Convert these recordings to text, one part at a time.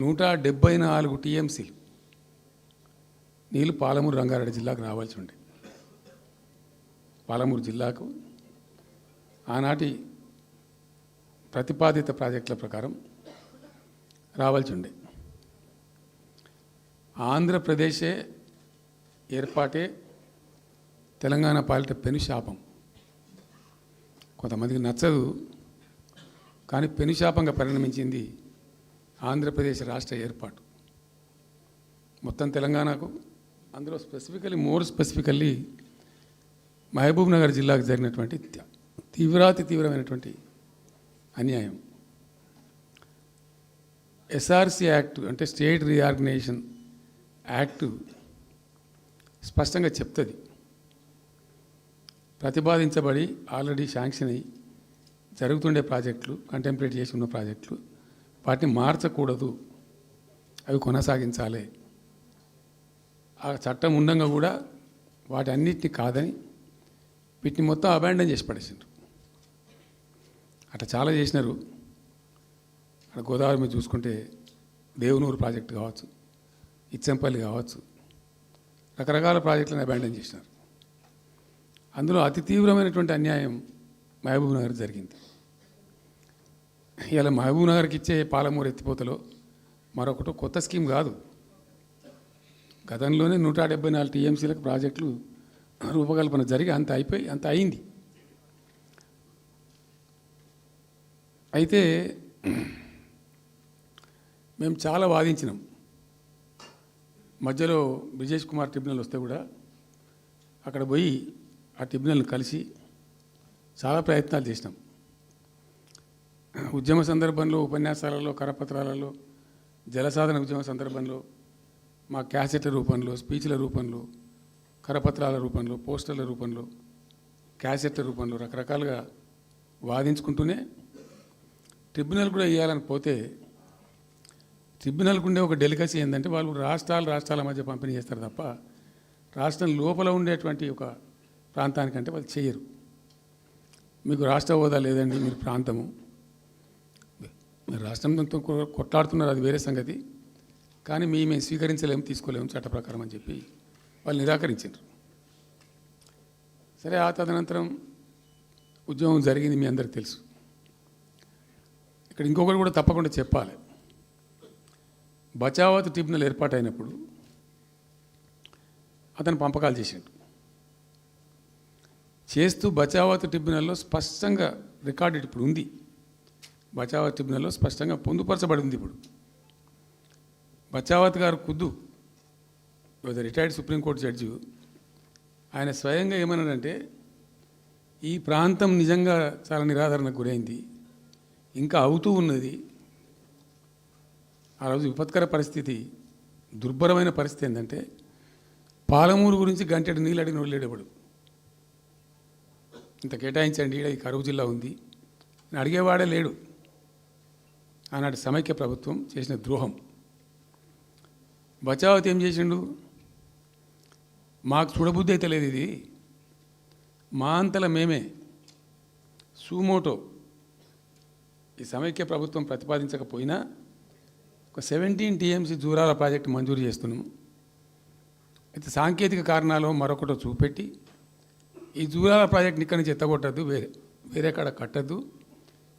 174 టీఎంసీలు నీళ్ళు పాలమూరు రంగారెడ్డి జిల్లాకు రావాల్సి ఉండే. పాలమూరు జిల్లాకు ఆనాటి ప్రతిపాదిత ప్రాజెక్టుల ప్రకారం రావాల్సి ఉండే. ఆంధ్రప్రదేశే ఏర్పాటే తెలంగాణ పాలిట పెనుశాపం. కొంతమందికి నచ్చదు, కానీ పెనుశాపంగా పరిణమించింది ఆంధ్రప్రదేశ్ రాష్ట్ర ఏర్పాటు. మొత్తం తెలంగాణకు, అందులో మోర్ స్పెసిఫికల్లీ మహబూబ్ నగర్ జిల్లాకు జరిగినటువంటి తీవ్రమైనటువంటి అన్యాయం. ఎస్ఆర్సి యాక్ట్ అంటే స్టేట్ రీఆర్గనైజేషన్ యాక్టు స్పష్టంగా చెప్తుంది, ప్రతిపాదించబడి ఆల్రెడీ శాంక్షన్ అయ్యి జరుగుతుండే ప్రాజెక్టులు, కంటెంప్లేట్ చేసి ఉన్న ప్రాజెక్టులు, వాటిని మార్చకూడదు, అవి కొనసాగించాలి. ఆ చట్టం ఉండగా కూడా వాటి అన్నిటిని కాదని వీటిని మొత్తం అబాండన్ చేసి పడేసిండ్రు. అట్లా చాలా చేసినారు. అక్కడ గోదావరి మీద చూసుకుంటే దేవునూరు ప్రాజెక్టు కావచ్చు, ఇచ్చంపల్లి కావచ్చు, రకరకాల ప్రాజెక్టులను అబాండన్ చేసినారు. అందులో అతి తీవ్రమైనటువంటి అన్యాయం మహబూబ్ నగర్ జరిగింది. ఇలా మహబూబ్ నగర్కి ఇచ్చే పాలమూరు ఎత్తిపోతలో మరొకటి కొత్త స్కీమ్ కాదు. గతంలోనే 174 టీఎంసీలకు ప్రాజెక్టులు రూపకల్పన జరిగి అంత అయింది. అయితే మేము చాలా వాదించినాం. మధ్యలో బ్రిజేష్ కుమార్ ట్రిబ్యునల్ వస్తే కూడా అక్కడ పోయి ఆ ట్రిబ్యునల్ని కలిసి చాలా ప్రయత్నాలు చేసినాం. ఉద్యమ సందర్భంలో, ఉపన్యాసాలలో, కరపత్రాలలో, జలసాధన ఉద్యమ సందర్భంలో, మా క్యాసెట్ల రూపంలో, స్పీచ్ల రూపంలో, కరపత్రాల రూపంలో, పోస్టర్ల రూపంలో, క్యాసెట్ల రూపంలో రకరకాలుగా వాదించుకుంటూనే ట్రిబ్యునల్ కూడా వేయాలని పోతే, ట్రిబ్యునల్కు ఉండే ఒక డెలికసీ ఏంటంటే వాళ్ళు రాష్ట్రాల మధ్య పంపిణీ చేస్తారు తప్ప రాష్ట్రం లోపల ఉండేటువంటి ఒక ప్రాంతానికంటే వాళ్ళు చేయరు. మీకు రాష్ట్ర హోదా లేదండి, మీరు ప్రాంతము, మీరు రాష్ట్రంతో కొట్లాడుతున్నారు, అది వేరే సంగతి, కానీ మేము స్వీకరించలేము, తీసుకోలేము చట్ట ప్రకారం అని చెప్పి వాళ్ళు నిరాకరించారు. సరే, ఆ తదనంతరం ఉద్యమం జరిగింది, మీ అందరికీ తెలుసు. ఇక్కడ ఇంకొకటి కూడా తప్పకుండా చెప్పాలి. బచావత్ ట్రిబ్యునల్ ఏర్పాటైనప్పుడు అతను పంపకాలు చేస్తూ బచావత్ ట్రిబ్యునల్లో స్పష్టంగా రికార్డెడ్ ఇప్పుడు ఉంది. బచావత్ ట్రిబ్యునల్లో స్పష్టంగా పొందుపరచబడి ఉంది. ఇప్పుడు బచావత్ గారు రిటైర్డ్ సుప్రీంకోర్టు జడ్జి, ఆయన స్వయంగా ఏమన్నాడంటే, ఈ ప్రాంతం నిజంగా చాలా నిరాదరణకు గురైంది, ఇంకా అవుతూ ఉన్నది. ఆ రోజు విపత్కర పరిస్థితి, దుర్భరమైన పరిస్థితి ఏంటంటే, పాలమూరు గురించి గంటెడు నీళ్ళు అడిగిన వెళ్ళేటప్పుడు ఇంత కేటాయించండి, ఈ కరువు జిల్లా ఉంది అని అడిగేవాడే లేడు. ఆనాటి సమైక్య ప్రభుత్వం చేసిన ద్రోహం. బచావత్ ఏం చేసిండు, మాకు చూడబుద్ధి అయితే లేదు, ఇది మా అంతల మేమే సూమోటో ఈ సమైక్య ప్రభుత్వం ప్రతిపాదించకపోయినా ఒక 17 టీఎంసీ జూరాల ప్రాజెక్టు మంజూరు చేస్తున్నాము. అయితే సాంకేతిక కారణాలు మరొకటో చూపెట్టి ఈ జూరాల ప్రాజెక్టుని ఇక్కడి నుంచి ఎత్తగొట్టద్దు, వేరే కాడ కట్టద్దు,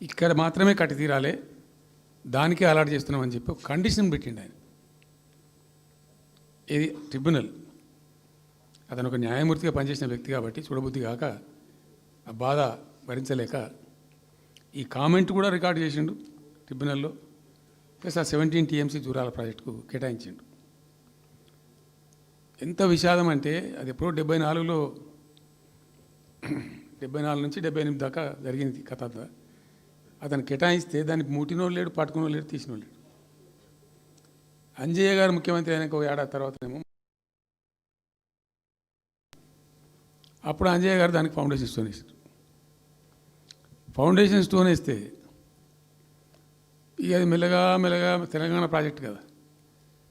ఇక్కడ మాత్రమే కట్టి తీరాలి, దానికే అలాట్ చేస్తున్నామని చెప్పి ఒక కండిషన్ పెట్టిండు ఆయన. ఇది ట్రిబ్యునల్. అతను ఒక న్యాయమూర్తిగా పనిచేసిన వ్యక్తి కాబట్టి చూడబుద్ధి కాక, ఆ బాధ భరించలేక ఈ కామెంట్ కూడా రికార్డు చేసిండు ట్రిబ్యునల్లో. ప్లస్ ఆ 17 టీఎంసీ జూరాల ప్రాజెక్టుకు కేటాయించిండు. ఎంత విషాదం అంటే, అది ఎప్పుడో 74లో 74 నుంచి 78 దాకా జరిగింది కథ. అతను కేటాయిస్తే దానికి ముట్టినోళ్ళు లేడు, పట్టుకునోళ్ళు లేడు, తీసినోళ్ళు లేడు. అంజయ్య గారు ముఖ్యమంత్రి అయినాక ఒక ఏడాది తర్వాతనేమో అప్పుడు అంజయ్య గారు దానికి ఫౌండేషన్ స్టోన్ వేసారు. ఫౌండేషన్ స్టోన్ వేస్తే ఇక అది మెల్లగా తెలంగాణ ప్రాజెక్ట్ కదా,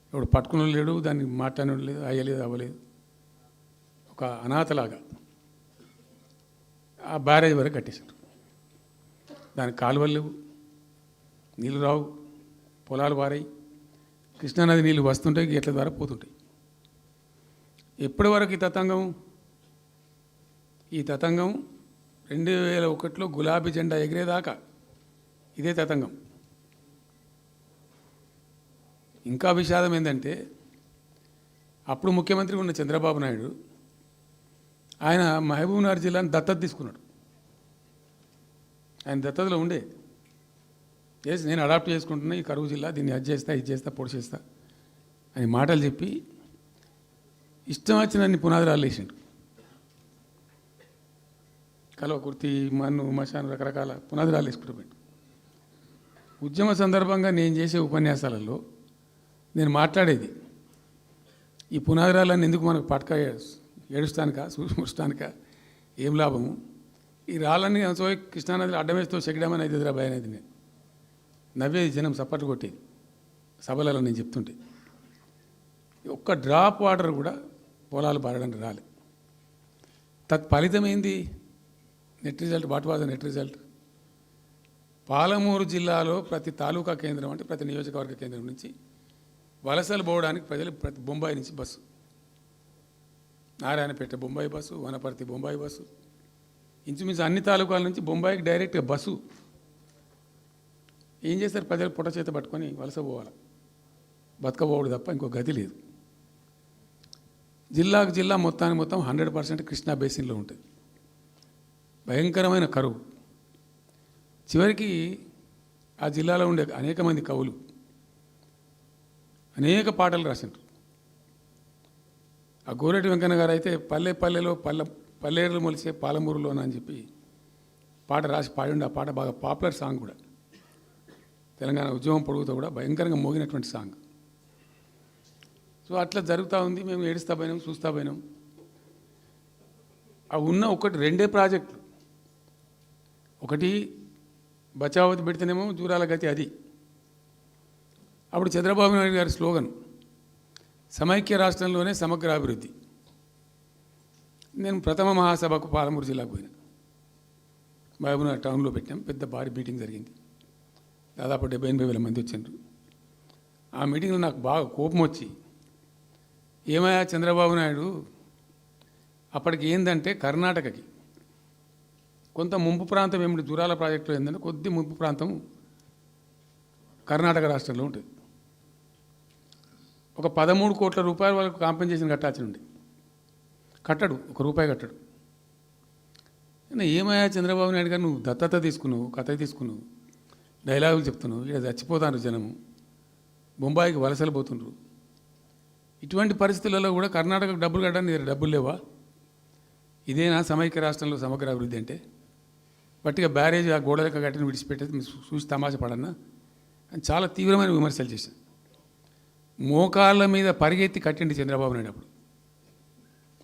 ఇప్పుడు పట్టుకునోళ్ళు లేడు, దాన్ని మాట్లాడినోళ్ళు లేదు, అయ్యలేదు, అవ్వలేదు, ఒక అనాథలాగా ఆ బ్యారేజ్ వరకు కట్టేశారు. దానికి కాలువలు లేవు, నీళ్ళు రావు, పొలాలు పారాయి, కృష్ణానది నీళ్ళు వస్తుంటాయి, గేట్ల ద్వారా పోతుంటాయి. ఎప్పటి వరకు ఈ తతంగం 2001లో గులాబీ జెండా ఎగిరేదాకా ఇదే తతంగం. ఇంకా విషాదం ఏంటంటే అప్పుడు ముఖ్యమంత్రి ఉన్న చంద్రబాబు నాయుడు ఆయన మహబూబ్నగర్ జిల్లాను దత్తత తీసుకున్నాడు. ఆయన దత్తతలో ఉండే నేను అడాప్ట్ చేసుకుంటున్నా ఈ కరువు జిల్లా, దీన్ని అది చేస్తా ఇది చేస్తా పొడి చేస్తా అని మాటలు చెప్పి ఇష్టం వచ్చినన్ని పునాదురాలు వేసిండు. కలవకుర్తి, మన్ను, మశాను రకరకాల పునాదురాలు వేసుకుంటూ ఉద్యమ సందర్భంగా నేను చేసే ఉపన్యాసాలలో నేను మాట్లాడేది ఈ పునాదురాలన్నీ ఎందుకు మనకు పట్క ఏడుస్తానికా చూస్తానికా ఏం లాభము, ఈ రాళ్ళన్నీ కృష్ణానదిలో అడ్డమేస్తూ చెక్కడమని అయితే ఎదురా భయం అనేది నేను నవ్వేది, జనం సప్పట్లు కొట్టేది సభలలో నేను చెప్తుంటే. ఒక్క డ్రాప్ వాటర్ కూడా పొలాలు పారడానికి రాలే. తత్ఫలితం ఏంది? Net result. What was the net result? Palamuru జిల్లాలో ప్రతి తాలూకా కేంద్రం అంటే ప్రతి నియోజకవర్గ కేంద్రం నుంచి వలసలు పోవడానికి ప్రజలు ప్రతి బొంబాయి నుంచి bus, Narayanpet Bombay bus, Wanaparthy Bombay bus, ఇంచుమించు అన్ని తాలూకాల నుంచి బొంబాయికి డైరెక్ట్గా బస్సు. ఏం చేస్తారు? ప్రజలు పుట్ట చేత పట్టుకొని వలస పోవాలి, బతకపోవడు తప్ప ఇంకో గతి లేదు. జిల్లాకు జిల్లా మొత్తానికి మొత్తం 100% కృష్ణా బేసిన్లో ఉంటుంది. భయంకరమైన కరువు. చివరికి ఆ జిల్లాలో ఉండే అనేక మంది కవులు అనేక పాటలు రాసిండ్రు. ఆ గోరెటి వెంకన్న గారు అయితే పల్లె పల్లెలో పల్లెలు మొలిసే పాలమూరులోన అని చెప్పి పాట రాసి పాడిండు. ఆ పాట బాగా పాపులర్ సాంగ్ కూడా, తెలంగాణ ఉద్యమం పొడుగుతో కూడా భయంకరంగా మోగినటువంటి సాంగ్. సో అట్లా జరుగుతూ ఉంది. మేము ఏడుస్తా పోయినాం, చూస్తా పోయినాం. అవి ఉన్న రెండే ప్రాజెక్టులు. ఒకటి బచావతి పెడితేనేమో జూరాల గతి అది. అప్పుడు చంద్రబాబు నాయుడు గారి స్లోగన్ సమైక్య రాష్ట్రంలోనే సమగ్ర అభివృద్ధి. నేను ప్రథమ మహాసభకు పాలమూరు జిల్లాకు పోయినా, మహబూబ్నగర్ టౌన్లో పెట్టాం. పెద్ద భారీ మీటింగ్ జరిగింది. దాదాపు 70,000-80,000 మంది వచ్చిండ్రు. ఆ మీటింగ్లో నాకు బాగా కోపం వచ్చి, ఏమయ్యా చంద్రబాబు నాయుడు, అప్పటికి ఏంటంటే కర్ణాటకకి కొంత ముంపు ప్రాంతం ఏమిటి దూరాల ప్రాజెక్టులో ఏంటంటే కొద్ది ముంపు ప్రాంతం కర్ణాటక రాష్ట్రంలో ఉంటుంది. ఒక 13 కోట్ల రూపాయల వరకు కాంపెన్సేషన్ కట్టాల్సి ఉండి కట్టడు, ₹1 కట్టడు. ఏమయ్యా చంద్రబాబు నాయుడు గారు, నువ్వు దత్తత తీసుకున్నావు, కథ తీసుకున్నావు, డైలాగులు చెప్తున్నావు, ఇక్కడ చచ్చిపోతాను జనము, బొంబాయికి వలసలు పోతుండ్రు. ఇటువంటి పరిస్థితులలో కూడా కర్ణాటకకు డబ్బులు కట్టడానికి డబ్బులు లేవా? ఇదేనా సమైక్య రాష్ట్రంలో సమగ్ర అభివృద్ధి అంటే? బట్టిగా బ్యారేజ్ ఆ గోడలక కట్టిన విడిచిపెట్టేది మీరు చూసి తమాషా పడన్నా అని చాలా తీవ్రమైన విమర్శలు చేశాను. మోకాళ్ళ మీద పరిగెత్తి కట్టిండి చంద్రబాబు నాయుడు. అప్పుడు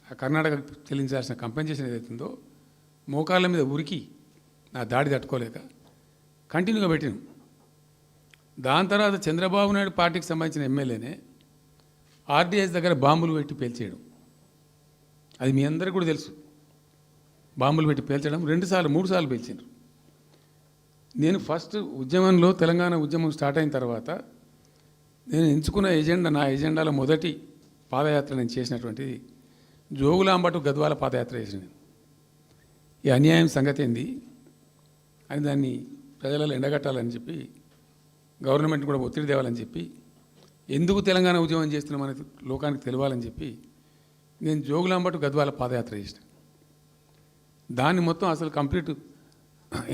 ఆ కర్ణాటక చెల్లించాల్సిన కంపెన్సేషన్ ఏదైతుందో మోకాళ్ళ మీద ఉరికి నా దాడి తట్టుకోలేక కంటిన్యూగా పెట్టినాం. దాని తర్వాత చంద్రబాబు నాయుడు పార్టీకి సంబంధించిన ఎమ్మెల్యేనే ఆర్డీఎస్ దగ్గర బాంబులు పెట్టి పేల్చేయడం, అది మీ అందరికీ కూడా తెలుసు. బాంబులు పెట్టి పేల్చడం 2 సార్లు 3 సార్లు పేల్చారు. నేను ఫస్ట్ ఉద్యమంలో తెలంగాణ ఉద్యమం స్టార్ట్ అయిన తర్వాత నేను ఎంచుకున్న ఎజెండా, నా ఎజెండాలో మొదటి పాదయాత్ర నేను చేసినటువంటిది జోగులాంబ టు గద్వాల పాదయాత్ర చేసిన. ఈ అన్యాయం సంగతి ఏంది అని దాన్ని ప్రజలలో ఎండగట్టాలని చెప్పి, గవర్నమెంట్ కూడా ఒత్తిడి తేవాలని చెప్పి, ఎందుకు తెలంగాణ ఉద్యమం చేస్తున్నాం అనేది లోకానికి తెలియాలని చెప్పి నేను జోగులాంబ టు గద్వాల పాదయాత్ర చేసిన. దాన్ని మొత్తం అసలు కంప్లీట్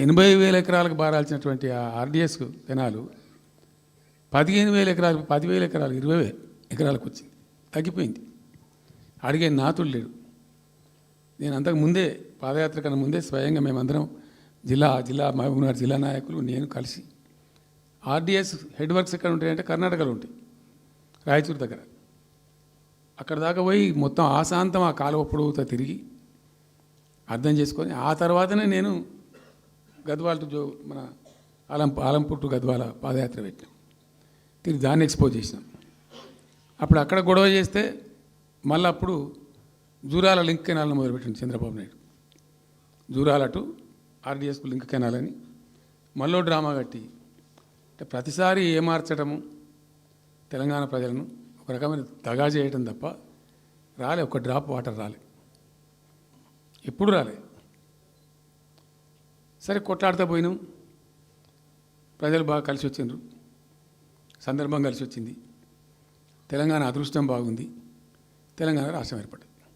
80,000 ఎకరాలకు బారాల్సినటువంటి ఆ ఆర్డీఎస్ కెనాలు 15,000 ఎకరాలు, 10,000 ఎకరాలు, 20,000 ఎకరాలకు వచ్చింది, తగ్గిపోయింది. అడిగే నాతుడు లేడు. నేను అంతకు ముందే పాదయాత్ర కన్నా ముందే స్వయంగా మేమందరం జిల్లా మహబూబ్నగర్ జిల్లా నాయకులు నేను కలిసి ఆర్డీఎస్ హెడ్ వర్క్స్ ఎక్కడ ఉంటాయంటే కర్ణాటకలో ఉంటాయి, రాయచూరు దగ్గర. అక్కడ దాకా పోయి మొత్తం ఆశాంతం ఆ కాలువ పొడవుతో తిరిగి అర్థం చేసుకొని ఆ తర్వాతనే నేను గద్వాల టు మన ఆలంపూర్ టు గద్వాల పాదయాత్ర పెట్టాం. తిరిగి దాన్ని ఎక్స్పోజ్ చేసినాం. అప్పుడు అక్కడ గొడవ చేస్తే మళ్ళీ అప్పుడు జూరాల లింక్ కెనాల్ని మొదలుపెట్టింది చంద్రబాబు నాయుడు. జూరాల టు ఆర్డీఎస్కు లింక్ కెనాల్ అని మళ్ళీ డ్రామా కట్టి, అంటే ప్రతిసారి ఏమార్చడము, తెలంగాణ ప్రజలను ఒక రకమైన దగా చేయటం తప్ప రాలే, ఒక డ్రాప్ వాటర్ రాలే, ఎప్పుడు రాలే. సరే కొట్లాడుతూ పోయినాం, ప్రజలు బాగా కలిసి వచ్చిండ్రు, సందర్భం కలిసి వచ్చింది, తెలంగాణ అదృష్టం బాగుంది, తెలంగాణ రాష్ట్రం ఏర్పడింది.